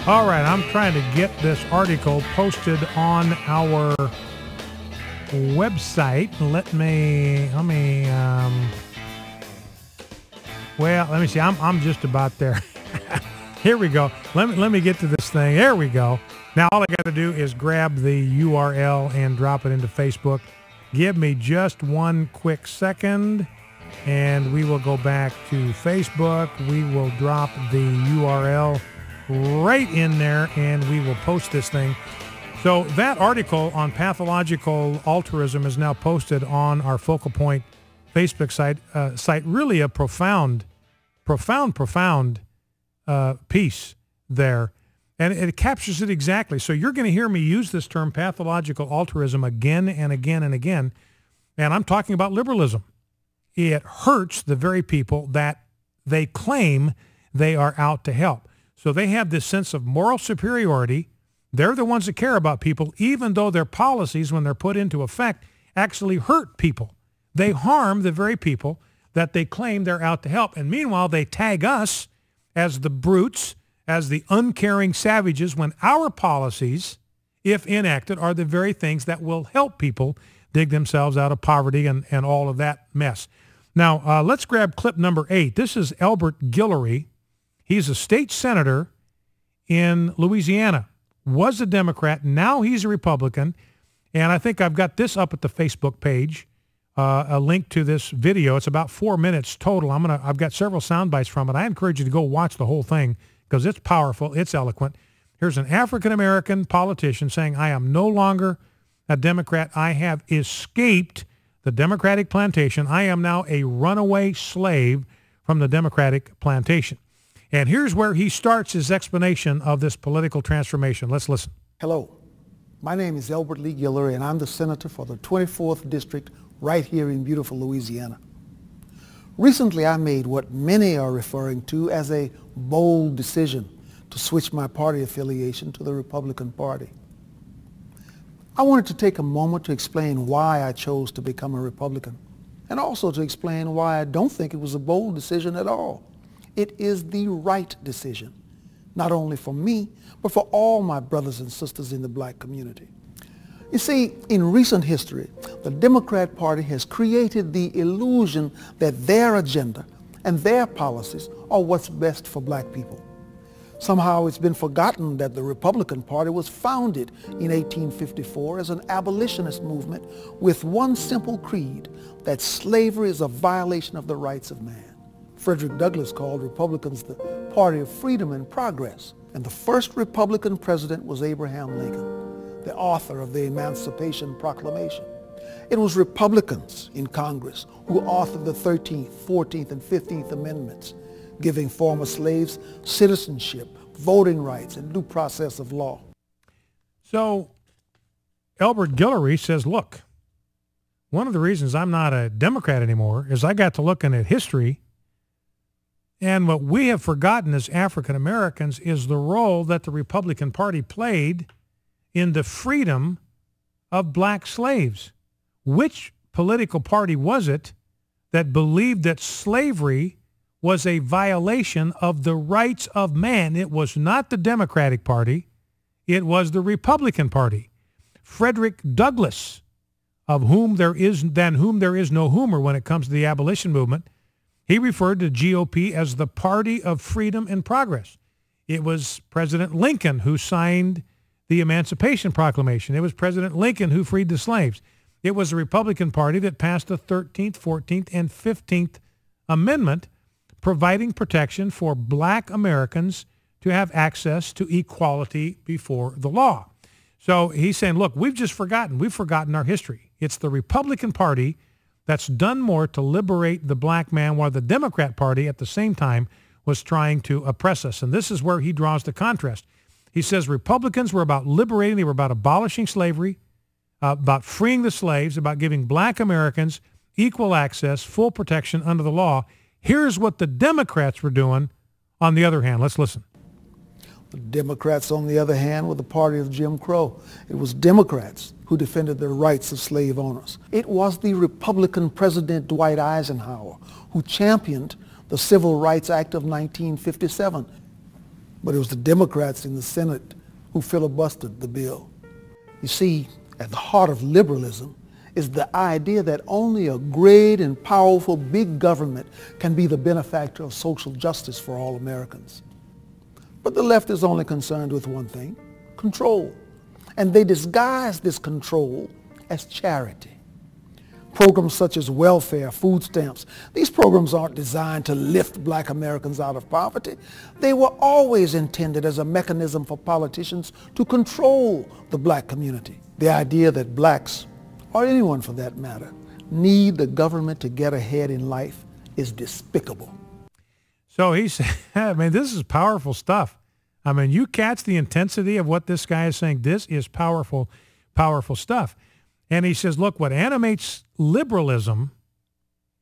All right, I'm trying to get this article posted on our website. Let me see. I'm just about there. Here we go. Let me get to this thing. There we go. Now all I got to do is grab the URL and drop it into Facebook. Give me just one quick second, and we will go back to Facebook. We will drop the URL right in there, and we will post this thing. So that article on pathological altruism is now posted on our Focal Point Facebook site. Really a profound piece there. And it captures it exactly. So you're going to hear me use this term pathological altruism again and again and again. And I'm talking about liberalism. It hurts the very people that they claim they are out to help. So they have this sense of moral superiority. They're the ones that care about people, even though their policies, when they're put into effect, actually hurt people. They harm the very people that they claim they're out to help. And meanwhile, they tag us as the brutes, as the uncaring savages, when our policies, if enacted, are the very things that will help people dig themselves out of poverty and all of that mess. Now, let's grab clip number 8. This is Albert Gillery. He's a state senator in Louisiana, was a Democrat. Now he's a Republican. And I think I've got this up at the Facebook page, a link to this video. It's about 4 minutes total. I've got several sound bites from it. I encourage you to go watch the whole thing because it's powerful. It's eloquent. Here's an African-American politician saying, I am no longer a Democrat. I have escaped the Democratic plantation. I am now a runaway slave from the Democratic plantation. And here's where he starts his explanation of this political transformation. Let's listen. Hello. My name is Albert Lee Gillery, and I'm the senator for the 24th District right here in beautiful Louisiana. Recently, I made what many are referring to as a bold decision to switch my party affiliation to the Republican Party. I wanted to take a moment to explain why I chose to become a Republican, and also to explain why I don't think it was a bold decision at all. It is the right decision, not only for me, but for all my brothers and sisters in the black community. You see, in recent history, the Democrat Party has created the illusion that their agenda and their policies are what's best for black people. Somehow it's been forgotten that the Republican Party was founded in 1854 as an abolitionist movement with one simple creed, that slavery is a violation of the rights of man. Frederick Douglass called Republicans the party of freedom and progress. And the first Republican president was Abraham Lincoln, the author of the Emancipation Proclamation. It was Republicans in Congress who authored the 13th, 14th, and 15th Amendments, giving former slaves citizenship, voting rights, and due process of law. So Albert Gillery says, look, one of the reasons I'm not a Democrat anymore is I got to looking at history. And what we have forgotten as African Americans is the role that the Republican Party played in the freedom of black slaves. Which political party was it that believed that slavery was a violation of the rights of man? It was not the Democratic Party. It was the Republican Party. Frederick Douglass, of whom there is no whomer when it comes to the abolition movement, he referred to GOP as the party of freedom and progress. It was President Lincoln who signed the Emancipation Proclamation. It was President Lincoln who freed the slaves. It was the Republican Party that passed the 13th, 14th, and 15th Amendment, providing protection for black Americans to have access to equality before the law. So he's saying, look, we've forgotten our history. It's the Republican Party that's done more to liberate the black man, while the Democrat Party at the same time was trying to oppress us. And this is where he draws the contrast. He says Republicans were about liberating, they were about abolishing slavery, about freeing the slaves, about giving black Americans equal access, full protection under the law. Here's what the Democrats were doing on the other hand. Let's listen. The Democrats, on the other hand, were the party of Jim Crow. It was Democrats who defended the rights of slave owners. It was the Republican President Dwight Eisenhower who championed the Civil Rights Act of 1957. but it was the Democrats in the Senate who filibustered the bill. You see, at the heart of liberalism is the idea that only a great and powerful big government can be the benefactor of social justice for all Americans. But the left is only concerned with one thing: control. And they disguise this control as charity. Programs such as welfare, food stamps, these programs aren't designed to lift black Americans out of poverty. They were always intended as a mechanism for politicians to control the black community. The idea that blacks, or anyone for that matter, need the government to get ahead in life is despicable. So he said, I mean, this is powerful stuff. I mean, you catch the intensity of what this guy is saying. This is powerful, powerful stuff. And he says, look, what animates liberalism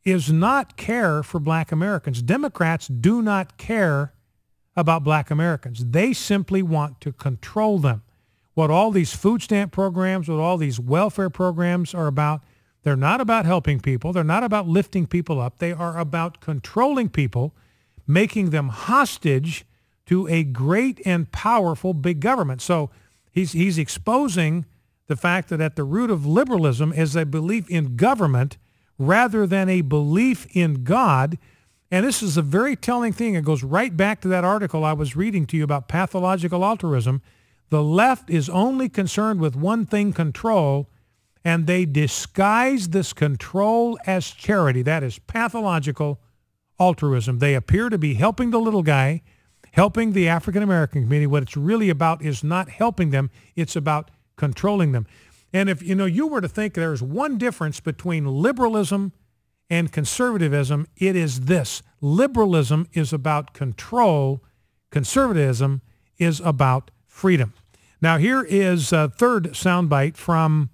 is not care for black Americans. Democrats do not care about black Americans. They simply want to control them. What all these food stamp programs, what all these welfare programs are about, they're not about helping people. They're not about lifting people up. They are about controlling people, making them hostage to a great and powerful big government. So he's exposing the fact that at the root of liberalism is a belief in government rather than a belief in God. And this is a very telling thing. It goes right back to that article I was reading to you about pathological altruism. The left is only concerned with one thing: control, and they disguise this control as charity. That is pathological altruism. They appear to be helping the little guy, helping the African-American community. What it's really about is not helping them. It's about controlling them. And if you were to think there's one difference between liberalism and conservatism, it is this: liberalism is about control, conservatism is about freedom. Now here is a third soundbite from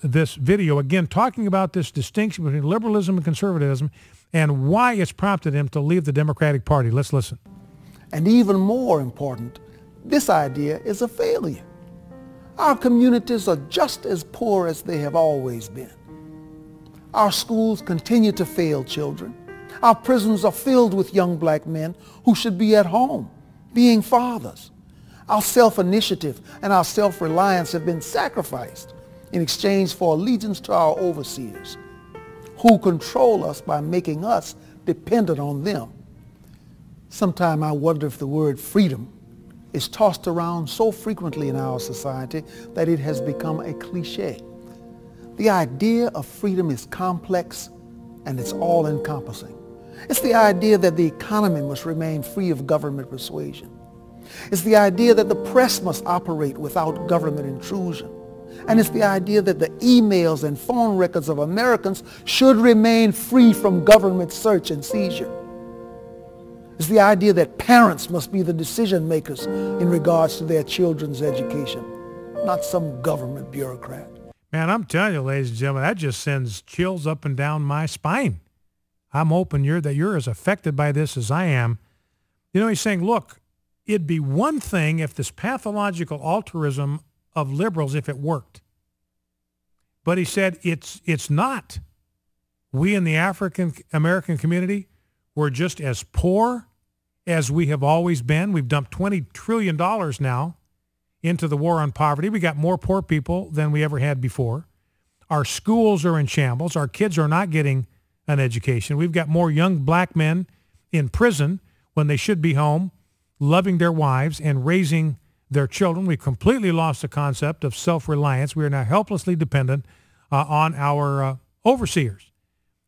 this video, again talking about this distinction between liberalism and conservatism and why it's prompted him to leave the Democratic Party. Let's listen. And even more important, this idea is a failure. Our communities are just as poor as they have always been. Our schools continue to fail children. Our prisons are filled with young black men who should be at home, being fathers. Our self-initiative and our self-reliance have been sacrificed in exchange for allegiance to our overseers, who control us by making us dependent on them. Sometimes I wonder if the word freedom is tossed around so frequently in our society that it has become a cliche. The idea of freedom is complex and it's all-encompassing. It's the idea that the economy must remain free of government persuasion. It's the idea that the press must operate without government intrusion. And it's the idea that the emails and phone records of Americans should remain free from government search and seizure. It's the idea that parents must be the decision makers in regards to their children's education, not some government bureaucrat. Man, I'm telling you, ladies and gentlemen, that just sends chills up and down my spine. I'm hoping you're as affected by this as I am. He's saying, look, it'd be one thing if this pathological altruism of liberals, if it worked. But he said it's not. We in the African American community, we're just as poor as we have always been. We've dumped $20 trillion now into the war on poverty. We got more poor people than we ever had before. Our schools are in shambles. Our kids are not getting an education. We've got more young black men in prison when they should be home, loving their wives and raising their children. We've completely lost the concept of self-reliance. We are now helplessly dependent on our overseers.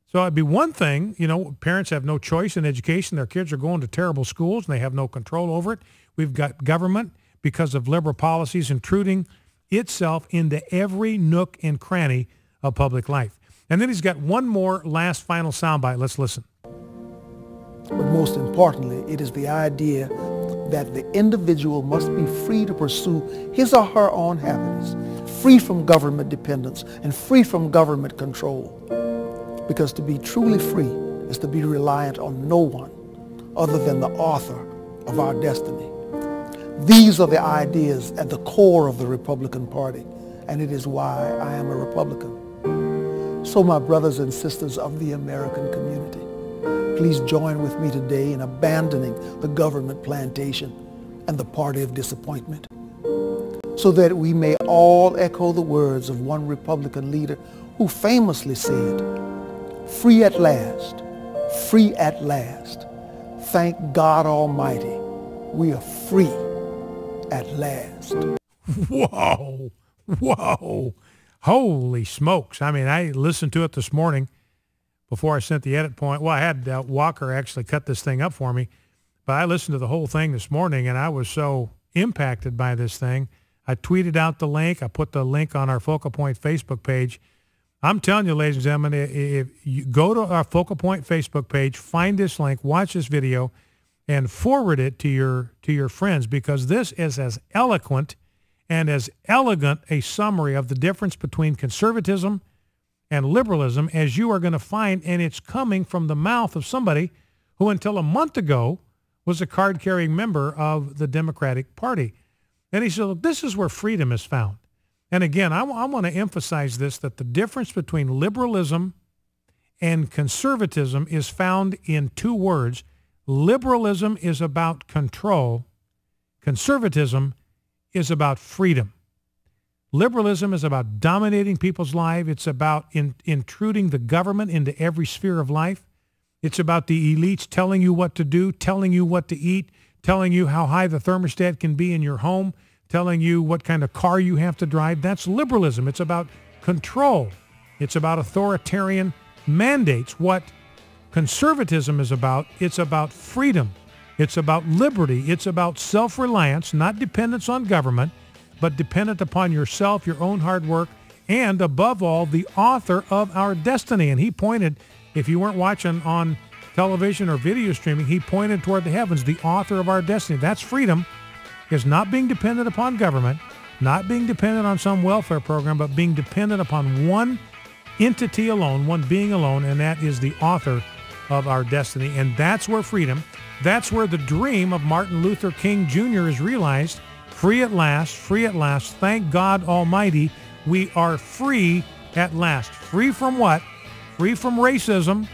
So it'd be one thing, parents have no choice in education. Their kids are going to terrible schools and they have no control over it. We've got government, because of liberal policies, intruding itself into every nook and cranny of public life. And then he's got one more last final soundbite. Let's listen. But most importantly, it is the idea that the individual must be free to pursue his or her own happiness, free from government dependence and free from government control. Because to be truly free is to be reliant on no one other than the author of our destiny. These are the ideas at the core of the Republican Party, and it is why I am a Republican. So my brothers and sisters of the American community, please join with me today in abandoning the government plantation and the party of disappointment, so that we may all echo the words of one Republican leader who famously said, "Free at last, free at last. Thank God Almighty, we are free at last." Whoa, whoa, holy smokes. I mean, I listened to it this morning before I sent the edit point. Well, I had Walker actually cut this thing up for me, but I listened to the whole thing this morning, and I was so impacted by this thing. I tweeted out the link. I put the link on our Focal Point Facebook page. I'm telling you, ladies and gentlemen, if you go to our Focal Point Facebook page, find this link, watch this video, and forward it to your friends, because this is as eloquent and as elegant a summary of the difference between conservatism and liberalism as you are going to find, and it's coming from the mouth of somebody who until a month ago was a card-carrying member of the Democratic Party. And he said, look, this is where freedom is found. And again, I want to emphasize this, that the difference between liberalism and conservatism is found in two words. Liberalism is about control. Conservatism is about freedom. Liberalism is about dominating people's lives. It's about intruding the government into every sphere of life. It's about the elites telling you what to do, telling you what to eat, telling you how high the thermostat can be in your home, telling you what kind of car you have to drive. That's liberalism. It's about control. It's about authoritarian mandates. What conservatism is about, it's about freedom. It's about liberty. It's about self-reliance, not dependence on government, but dependent upon yourself, your own hard work, and above all, the author of our destiny. And he pointed, if you weren't watching on television or video streaming, he pointed toward the heavens, the author of our destiny. That's freedom, is not being dependent upon government, not being dependent on some welfare program, but being dependent upon one entity alone, one being alone, and that is the author of our destiny. And that's where freedom, that's where the dream of Martin Luther King Jr. is realized. Free at last, free at last. Thank God Almighty, we are free at last. Free from what? Free from racism,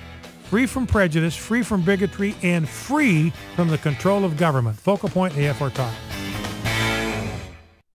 free from prejudice, free from bigotry, and free from the control of government. Focal Point AFR Talk.